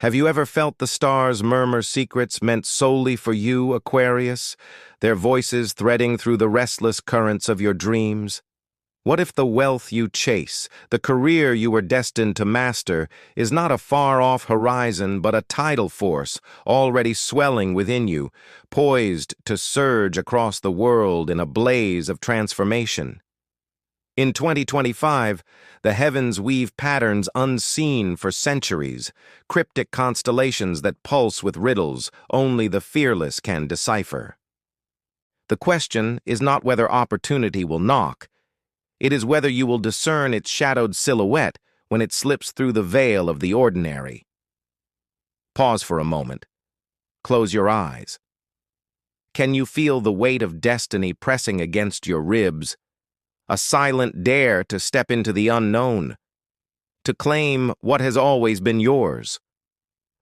Have you ever felt the stars murmur secrets meant solely for you, Aquarius, their voices threading through the restless currents of your dreams? What if the wealth you chase, the career you were destined to master, is not a far-off horizon but a tidal force already swelling within you, poised to surge across the world in a blaze of transformation? In 2025, the heavens weave patterns unseen for centuries, cryptic constellations that pulse with riddles only the fearless can decipher. The question is not whether opportunity will knock, it is whether you will discern its shadowed silhouette when it slips through the veil of the ordinary. Pause for a moment. Close your eyes. Can you feel the weight of destiny pressing against your ribs? A silent dare to step into the unknown, to claim what has always been yours.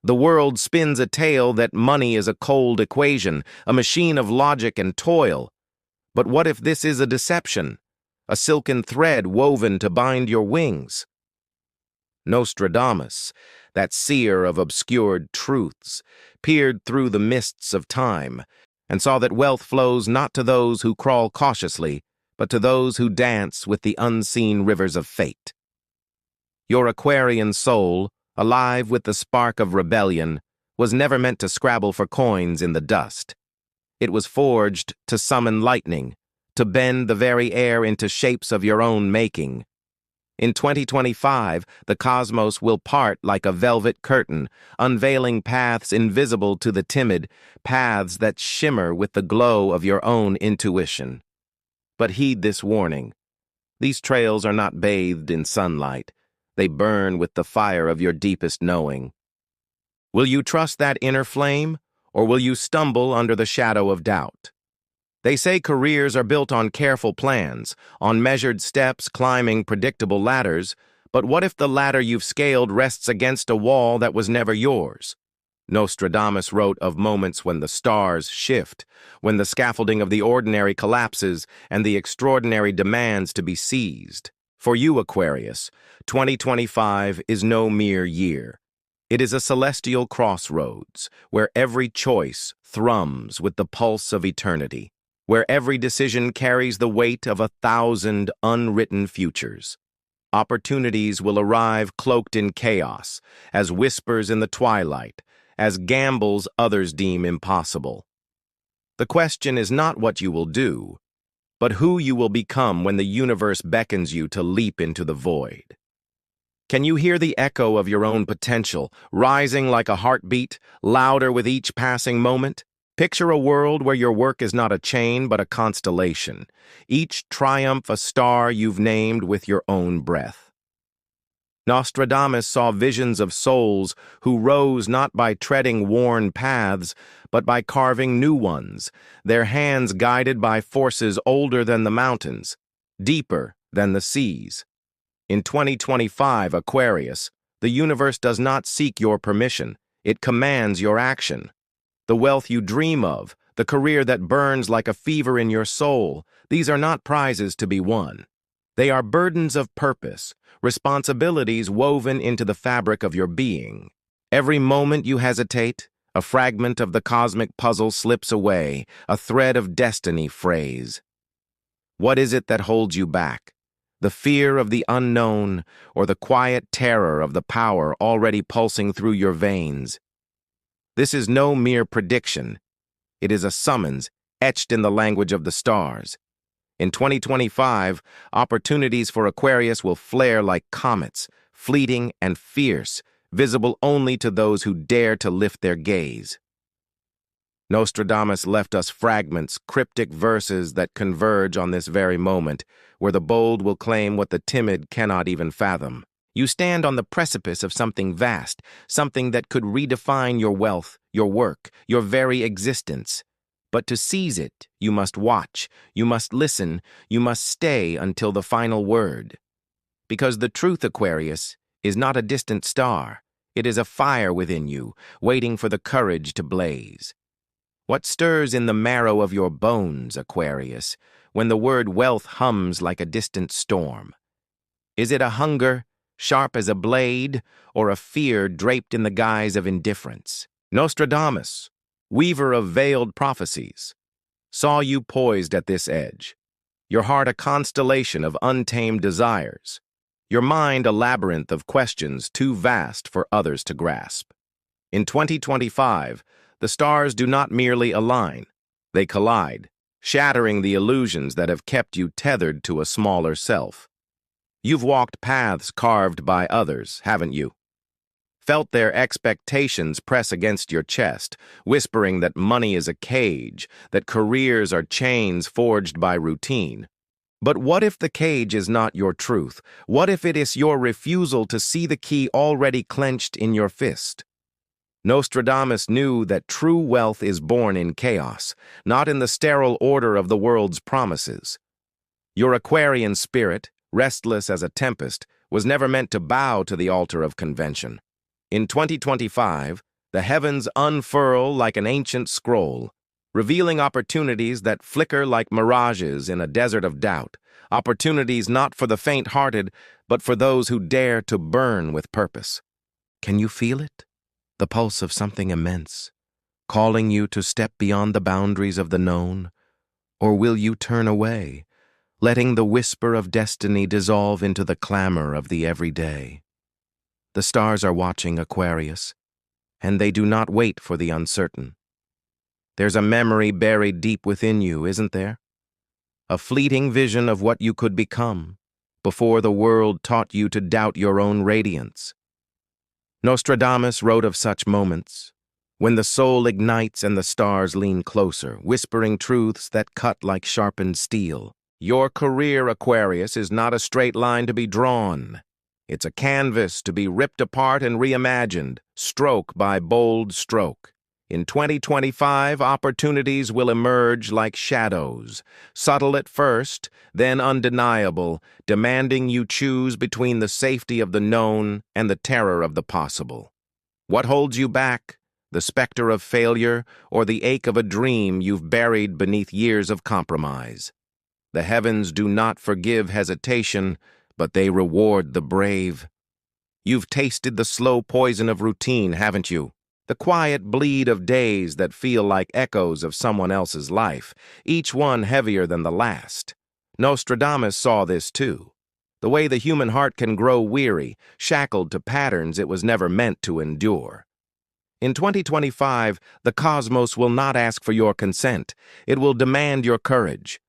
The world spins a tale that money is a cold equation, a machine of logic and toil. But what if this is a deception, a silken thread woven to bind your wings? Nostradamus, that seer of obscured truths, peered through the mists of time and saw that wealth flows not to those who crawl cautiously, but to those who dance with the unseen rivers of fate. Your Aquarian soul, alive with the spark of rebellion, was never meant to scrabble for coins in the dust. It was forged to summon lightning, to bend the very air into shapes of your own making. In 2025, the cosmos will part like a velvet curtain, unveiling paths invisible to the timid, paths that shimmer with the glow of your own intuition. But heed this warning. These trails are not bathed in sunlight. They burn with the fire of your deepest knowing. Will you trust that inner flame, or will you stumble under the shadow of doubt? They say careers are built on careful plans, on measured steps climbing predictable ladders, but what if the ladder you've scaled rests against a wall that was never yours? Nostradamus wrote of moments when the stars shift, when the scaffolding of the ordinary collapses and the extraordinary demands to be seized. For you, Aquarius, 2025 is no mere year. It is a celestial crossroads, where every choice thrums with the pulse of eternity, where every decision carries the weight of 1,000 unwritten futures. Opportunities will arrive cloaked in chaos, as whispers in the twilight, as gambles others deem impossible. The question is not what you will do, but who you will become when the universe beckons you to leap into the void. Can you hear the echo of your own potential, rising like a heartbeat, louder with each passing moment? Picture a world where your work is not a chain but a constellation, each triumph a star you've named with your own breath. Nostradamus saw visions of souls who rose not by treading worn paths, but by carving new ones, their hands guided by forces older than the mountains, deeper than the seas. In 2025, Aquarius, the universe does not seek your permission, it commands your action. The wealth you dream of, the career that burns like a fever in your soul, these are not prizes to be won. They are burdens of purpose, responsibilities woven into the fabric of your being. Every moment you hesitate, a fragment of the cosmic puzzle slips away, a thread of destiny frays. What is it that holds you back? The fear of the unknown, or the quiet terror of the power already pulsing through your veins? This is no mere prediction. It is a summons etched in the language of the stars. In 2025, opportunities for Aquarius will flare like comets, fleeting and fierce, visible only to those who dare to lift their gaze. Nostradamus left us fragments, cryptic verses that converge on this very moment, where the bold will claim what the timid cannot even fathom. You stand on the precipice of something vast, something that could redefine your wealth, your work, your very existence. But to seize it, you must watch, you must listen, you must stay until the final word. Because the truth, Aquarius, is not a distant star. It is a fire within you, waiting for the courage to blaze. What stirs in the marrow of your bones, Aquarius, when the word wealth hums like a distant storm? Is it a hunger, sharp as a blade, or a fear draped in the guise of indifference. Nostradamus, weaver of veiled prophecies, saw you poised at this edge, your heart a constellation of untamed desires, your mind a labyrinth of questions too vast for others to grasp. In 2025, the stars do not merely align, they collide, shattering the illusions that have kept you tethered to a smaller self. You've walked paths carved by others, haven't you? Felt their expectations press against your chest, whispering that money is a cage, that careers are chains forged by routine. But what if the cage is not your truth? What if it is your refusal to see the key already clenched in your fist? Nostradamus knew that true wealth is born in chaos, not in the sterile order of the world's promises. Your Aquarian spirit, restless as a tempest, was never meant to bow to the altar of convention. In 2025, the heavens unfurl like an ancient scroll, revealing opportunities that flicker like mirages in a desert of doubt, opportunities not for the faint-hearted, but for those who dare to burn with purpose. Can you feel it? The pulse of something immense, calling you to step beyond the boundaries of the known? Or will you turn away, letting the whisper of destiny dissolve into the clamor of the everyday? The stars are watching, Aquarius, and they do not wait for the uncertain. There's a memory buried deep within you, isn't there? A fleeting vision of what you could become, before the world taught you to doubt your own radiance. Nostradamus wrote of such moments, when the soul ignites and the stars lean closer, whispering truths that cut like sharpened steel. Your career, Aquarius, is not a straight line to be drawn. It's a canvas to be ripped apart and reimagined, stroke by bold stroke. In 2025, opportunities will emerge like shadows, subtle at first, then undeniable, demanding you choose between the safety of the known and the terror of the possible. What holds you back? The specter of failure or the ache of a dream you've buried beneath years of compromise? The heavens do not forgive hesitation, but they reward the brave. You've tasted the slow poison of routine, haven't you? The quiet bleed of days that feel like echoes of someone else's life, each one heavier than the last. Nostradamus saw this too. The way the human heart can grow weary, shackled to patterns it was never meant to endure. In 2025, the cosmos will not ask for your consent. It will demand your courage.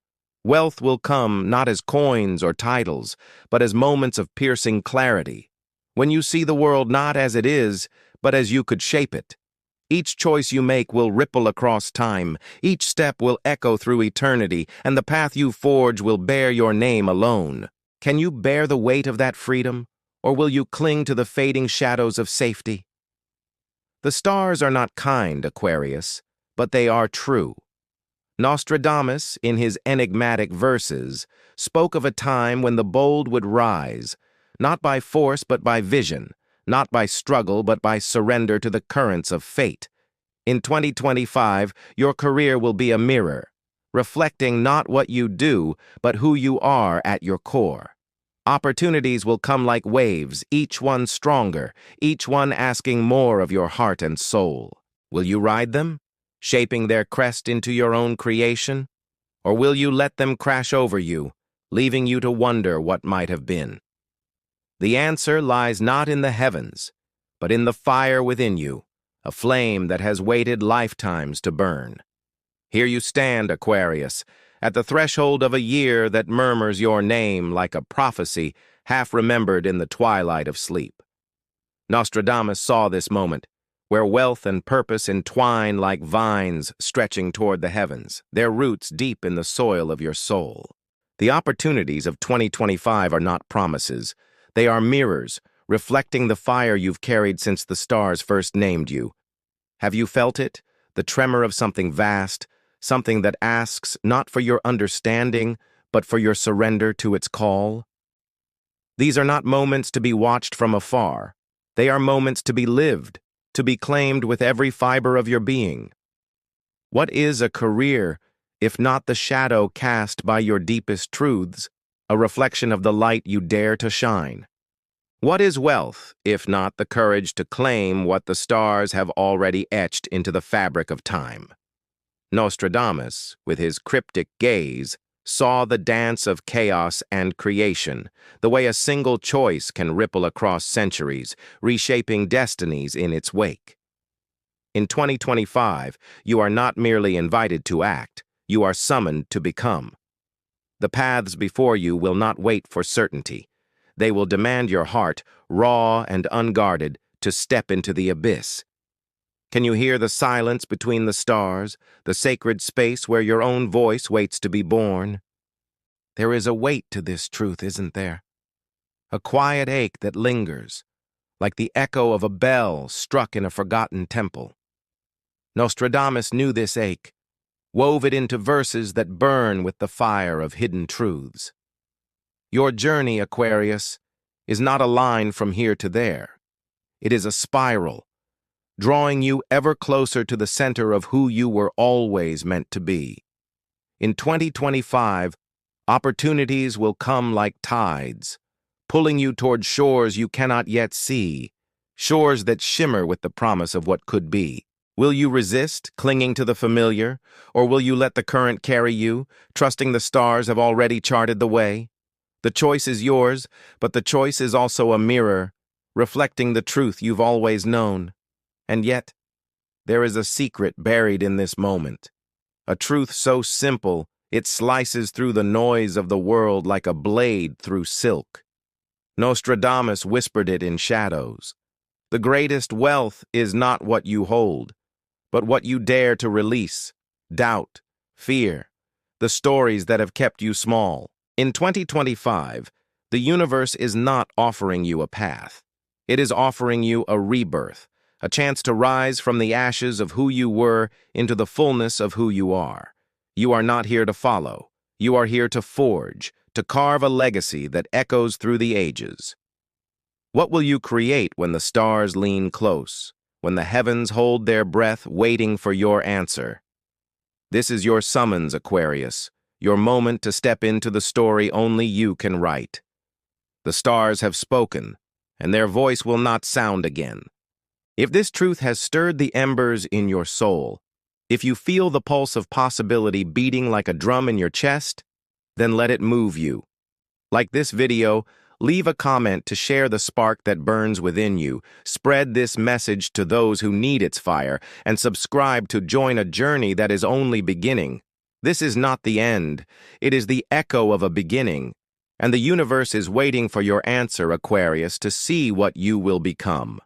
Wealth will come not as coins or titles, but as moments of piercing clarity. When you see the world not as it is, but as you could shape it. Each choice you make will ripple across time, each step will echo through eternity, and the path you forge will bear your name alone. Can you bear the weight of that freedom, or will you cling to the fading shadows of safety? The stars are not kind, Aquarius, but they are true. Nostradamus, in his enigmatic verses, spoke of a time when the bold would rise, not by force but by vision, not by struggle but by surrender to the currents of fate. In 2025, your career will be a mirror, reflecting not what you do, but who you are at your core. Opportunities will come like waves, each one stronger, each one asking more of your heart and soul. Will you ride them, shaping their crest into your own creation? Or will you let them crash over you, leaving you to wonder what might have been? The answer lies not in the heavens, but in the fire within you, a flame that has waited lifetimes to burn. Here you stand, Aquarius, at the threshold of a year that murmurs your name like a prophecy half remembered in the twilight of sleep. Nostradamus saw this moment, where wealth and purpose entwine like vines stretching toward the heavens, their roots deep in the soil of your soul. The opportunities of 2025 are not promises. They are mirrors, reflecting the fire you've carried since the stars first named you. Have you felt it? The tremor of something vast, something that asks not for your understanding, but for your surrender to its call? These are not moments to be watched from afar. They are moments to be lived, to be claimed with every fiber of your being. What is a career, if not the shadow cast by your deepest truths, a reflection of the light you dare to shine? What is wealth, if not the courage to claim what the stars have already etched into the fabric of time? Nostradamus, with his cryptic gaze, saw the dance of chaos and creation, the way a single choice can ripple across centuries, reshaping destinies in its wake. In 2025, you are not merely invited to act, you are summoned to become. The paths before you will not wait for certainty. They will demand your heart, raw and unguarded, to step into the abyss. Can you hear the silence between the stars, the sacred space where your own voice waits to be born? There is a weight to this truth, isn't there? A quiet ache that lingers, like the echo of a bell struck in a forgotten temple. Nostradamus knew this ache, wove it into verses that burn with the fire of hidden truths. Your journey, Aquarius, is not a line from here to there. It is a spiral, drawing you ever closer to the center of who you were always meant to be. In 2025, opportunities will come like tides, pulling you toward shores you cannot yet see, shores that shimmer with the promise of what could be. Will you resist, clinging to the familiar, or will you let the current carry you, trusting the stars have already charted the way? The choice is yours, but the choice is also a mirror, reflecting the truth you've always known. And yet, there is a secret buried in this moment, a truth so simple it slices through the noise of the world like a blade through silk. Nostradamus whispered it in shadows. The greatest wealth is not what you hold, but what you dare to release, doubt, fear, the stories that have kept you small. In 2025, the universe is not offering you a path. It is offering you a rebirth, a chance to rise from the ashes of who you were into the fullness of who you are. You are not here to follow. You are here to forge, to carve a legacy that echoes through the ages. What will you create when the stars lean close, when the heavens hold their breath waiting for your answer? This is your summons, Aquarius, your moment to step into the story only you can write. The stars have spoken, and their voice will not sound again. If this truth has stirred the embers in your soul, if you feel the pulse of possibility beating like a drum in your chest, then let it move you. Like this video, leave a comment to share the spark that burns within you, spread this message to those who need its fire, and subscribe to join a journey that is only beginning. This is not the end. It is the echo of a beginning, and the universe is waiting for your answer, Aquarius, to see what you will become.